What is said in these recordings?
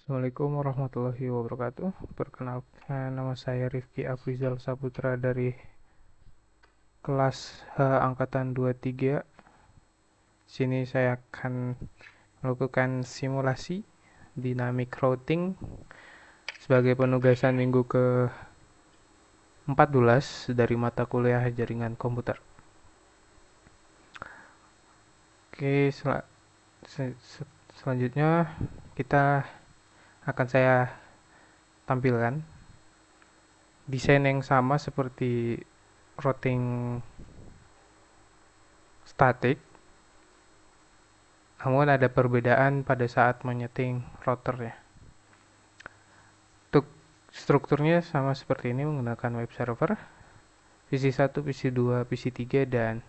Assalamualaikum warahmatullahi wabarakatuh. Perkenalkan, nama saya Rifki Afrizal Saputra dari kelas H angkatan 23. Sini saya akan melakukan simulasi dynamic routing sebagai penugasan minggu ke-14 dari mata kuliah jaringan komputer. Oke, selanjutnya akan saya tampilkan desain yang sama seperti routing statik, namun ada perbedaan pada saat menyeting routernya. Untuk strukturnya sama seperti ini menggunakan web server, PC1, PC2, PC3, dan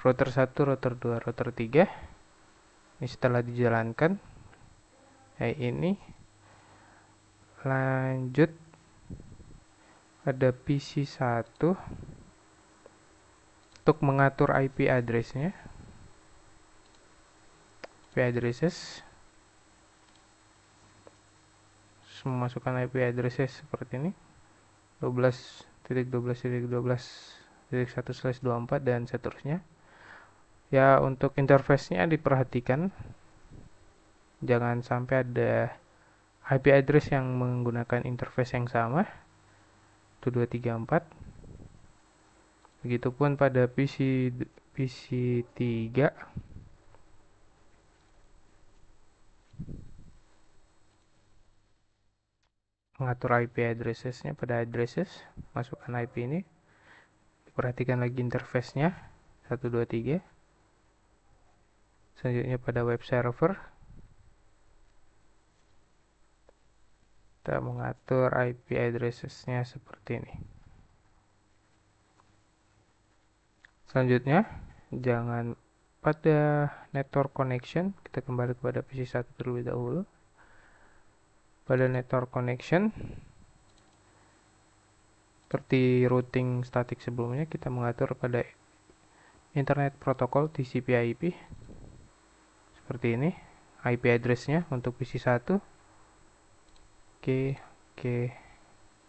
router 1, router 2, router 3. Ini setelah dijalankan, ini lanjut pada PC1 untuk mengatur IP address-nya. IP addresses, memasukkan IP addresses seperti ini, 12.12.12.1/24 dan seterusnya. Ya, untuk interface-nya diperhatikan jangan sampai ada IP address yang menggunakan interface yang sama, 1234. Begitupun pada PC3, mengatur IP addressesnya pada addresses, masukkan IP ini, diperhatikan lagi interface-nya 123. Selanjutnya pada web server, kita mengatur IP addressesnya seperti ini. Selanjutnya, jangan pada network connection, kita kembali kepada PC1 terlebih dahulu. Pada network connection, seperti routing statik sebelumnya, kita mengatur pada internet protokol TCP/IP seperti ini. IP address-nya untuk PC1, oke,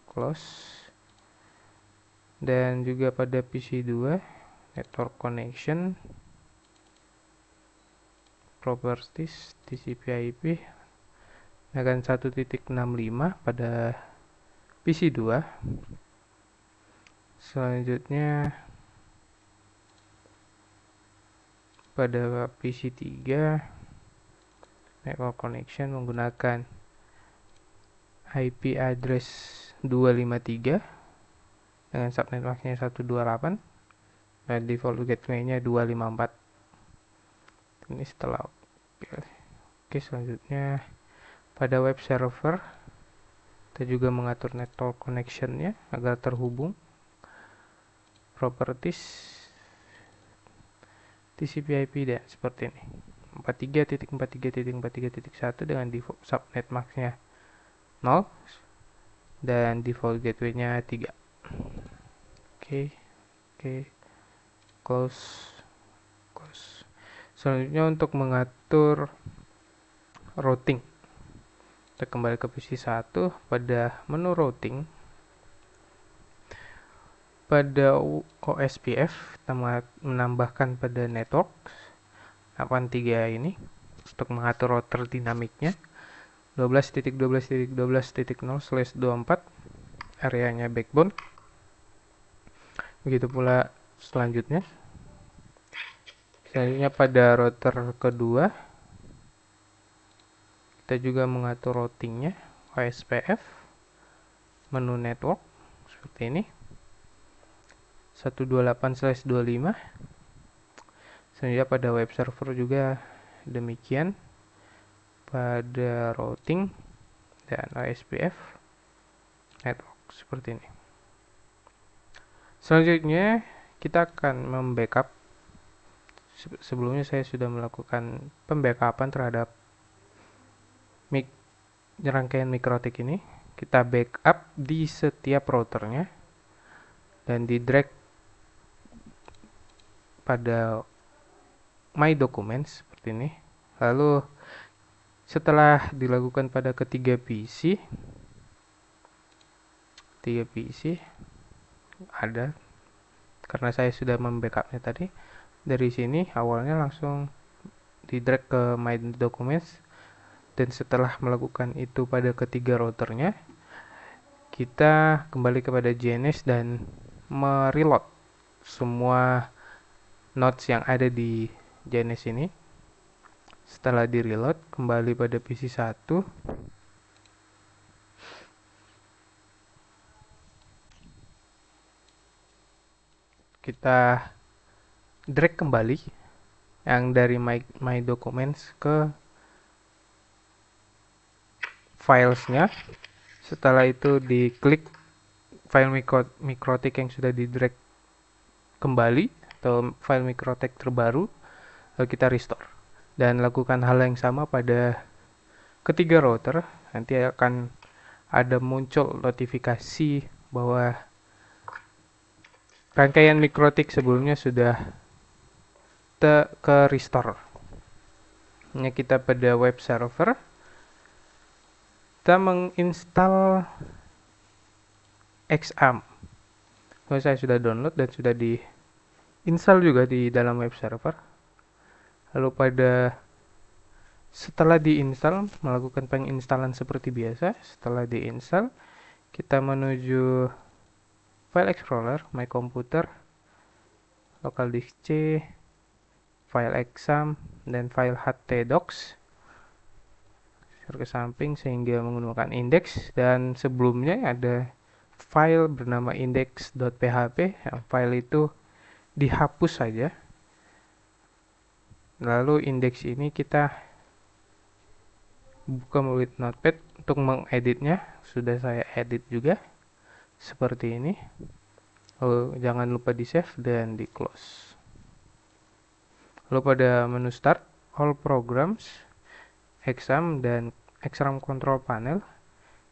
close. Dan juga pada PC2, network connection, properties TCP/IP dengan 1.65 pada PC2. Selanjutnya pada PC3, network connection menggunakan IP address 253 dengan subnet masknya 128 dan default gateway-nya 254. Ini setelah oke, selanjutnya pada web server kita juga mengatur network connection-nya agar terhubung. Properties TCP/IP dan seperti ini. 43.43.43.1 dengan default subnet masknya 0 dan default gateway-nya 3. Oke, close. Selanjutnya untuk mengatur routing, kita kembali ke PC1. Pada menu routing, pada OSPF kita menambahkan pada network 83 ini untuk mengatur router dinamiknya 12.12.12.0/24, areanya backbone. Begitu pula selanjutnya pada router kedua kita juga mengatur routingnya OSPF, menu network seperti ini 128/25. Selanjutnya pada web server juga demikian, pada routing dan OSPF network seperti ini. Selanjutnya kita akan membackup. Sebelumnya saya sudah melakukan pembackupan terhadap rangkaian mikrotik ini. Kita backup di setiap routernya dan di drag pada My Documents seperti ini. Lalu Setelah dilakukan pada ketiga PC ada, karena saya sudah membackupnya tadi. Dari sini awalnya langsung di drag ke My Documents, dan setelah melakukan itu pada ketiga routernya, kita kembali kepada JNS dan mereload semua nodes yang ada di JNS ini. Setelah di reload, kembali pada PC 1, kita drag kembali yang dari My Documents ke filesnya. Setelah itu diklik file mikrotik yang sudah di drag kembali atau file mikrotik terbaru, lalu kita restore dan lakukan hal yang sama pada ketiga router. Nanti akan ada muncul notifikasi bahwa rangkaian mikrotik sebelumnya sudah ke restore. Ini kita pada web server, kita menginstal XAMPP. Saya sudah download dan sudah diinstal juga di dalam web server. Lalu setelah diinstal, melakukan penginstalan seperti biasa. Setelah diinstal, kita menuju file explorer, my computer, local disk C, file exam, dan file htdocs. Ke samping sehingga menggunakan index, dan sebelumnya ada file bernama index.php. File itu dihapus saja. Lalu index ini kita buka melalui notepad untuk mengeditnya. Sudah saya edit juga seperti ini. Lalu jangan lupa di save dan di close. Lalu pada menu start, all programs, exam, dan exam control panel,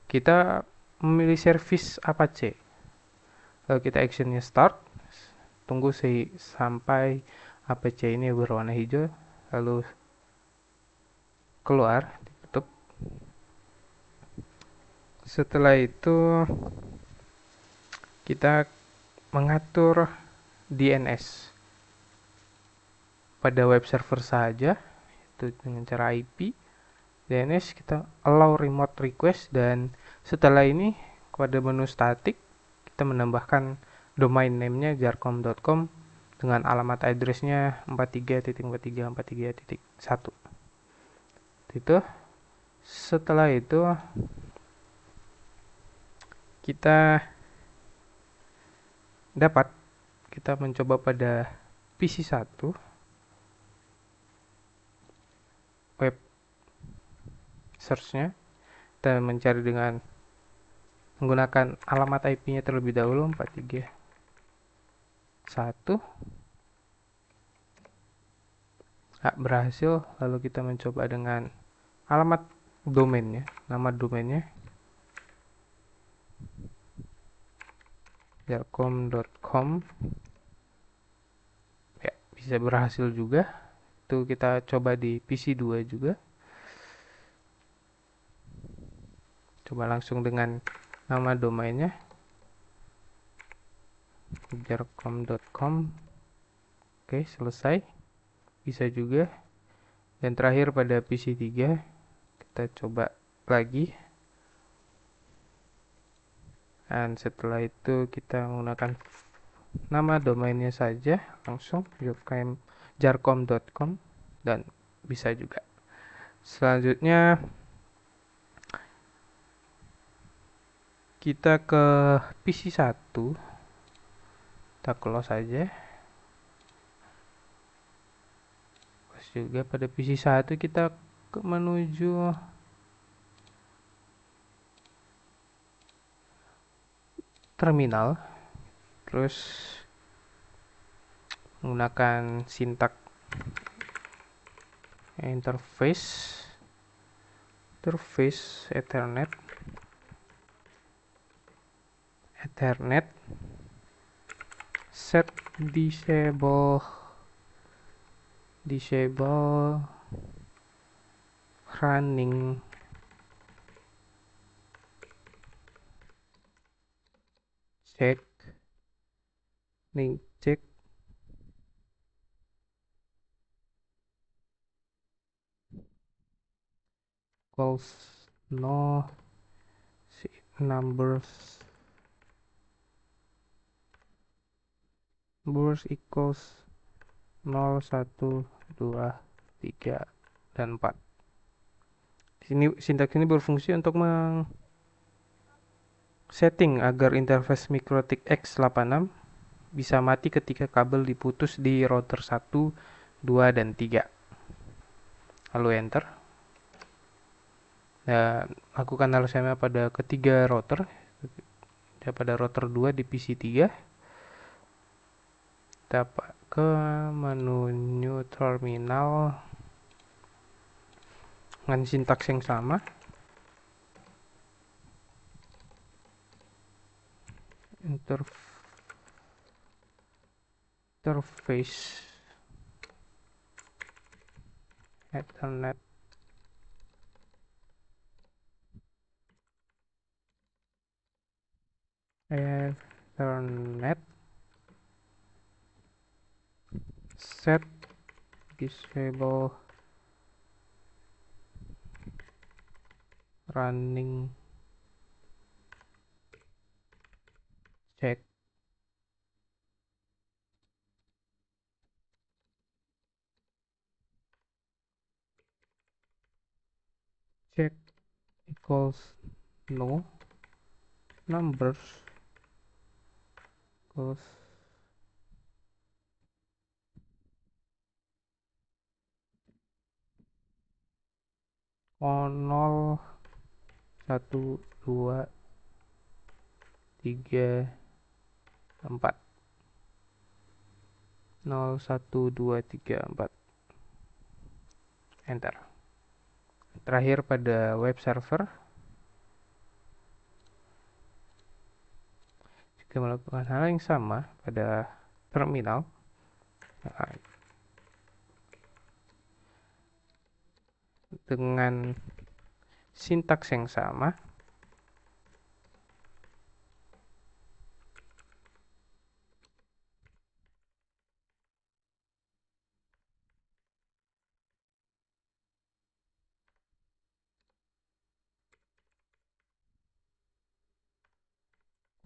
kita memilih service Apache. Lalu kita actionnya start, tunggu sampai Apache ini berwarna hijau, lalu keluar, ditutup. Setelah itu kita mengatur DNS pada web server saja, itu dengan cara IP. DNS kita allow remote request, dan setelah ini pada menu static kita menambahkan domain name-nya jarcom.com dengan alamat address-nya 43.43.43.1. Itu. Setelah itu kita mencoba pada PC 1 web search-nya, kita mencari dengan menggunakan alamat IP-nya terlebih dahulu 431. Berhasil. Lalu kita mencoba dengan alamat domainnya, nama domainnya jarcom.com. Ya, bisa berhasil juga. Itu kita coba di PC 2 juga. Coba langsung dengan nama domainnya jarcom.com. Oke, selesai. Bisa juga. Dan terakhir pada PC 3 kita coba lagi. Dan setelah itu kita menggunakan nama domainnya saja langsung jarcom.com, dan bisa juga. Selanjutnya kita ke PC 1, kita close saja. Juga pada PC 1 kita menuju terminal, terus menggunakan sintak interface Ethernet set disable running check equals no numbers equals 0, 1, 2, 3, dan 4. Sini sintaks ini berfungsi untuk setting agar interface MikroTik X86 bisa mati ketika kabel diputus di router 1, 2, dan 3. Lalu enter. Dan lakukan LSM pada ketiga router. Pada router 2 di PC3. Kita ke menu new terminal dengan sintaks yang sama. Interface Ethernet set disable running check equals no numbers equals 0, 1, 2, 3, 4. 0, 1, 2, 3, 4. Enter. Terakhir pada web server, jika melakukan hal yang sama pada terminal, dengan sintaks yang sama,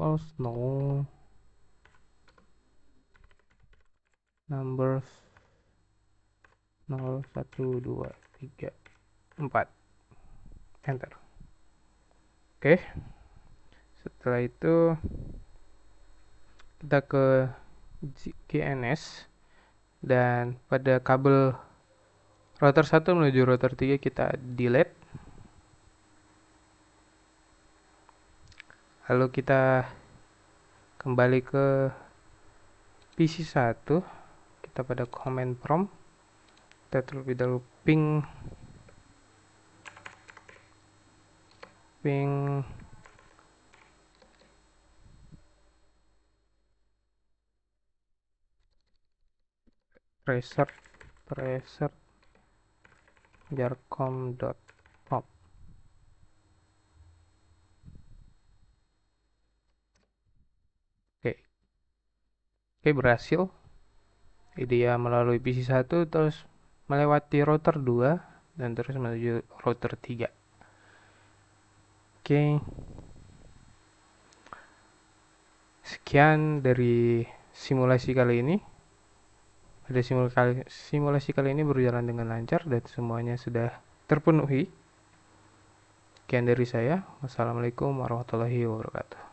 equals no numbers 0, 1, 2, 3, 4. Enter. Oke. Setelah itu kita ke GNS dan pada kabel router 1 menuju router 3 kita delete. Lalu kita kembali ke PC1, kita pada command prompt, kita terlebih dahulu ping tracer jarcom.pop. Oke, berhasil. Dia melalui PC1 terus melewati router 2 dan terus menuju router 3. Oke. Sekian dari simulasi kali ini. Pada simulasi kali ini berjalan dengan lancar dan semuanya sudah terpenuhi. Sekian dari saya. Wassalamualaikum warahmatullahi wabarakatuh.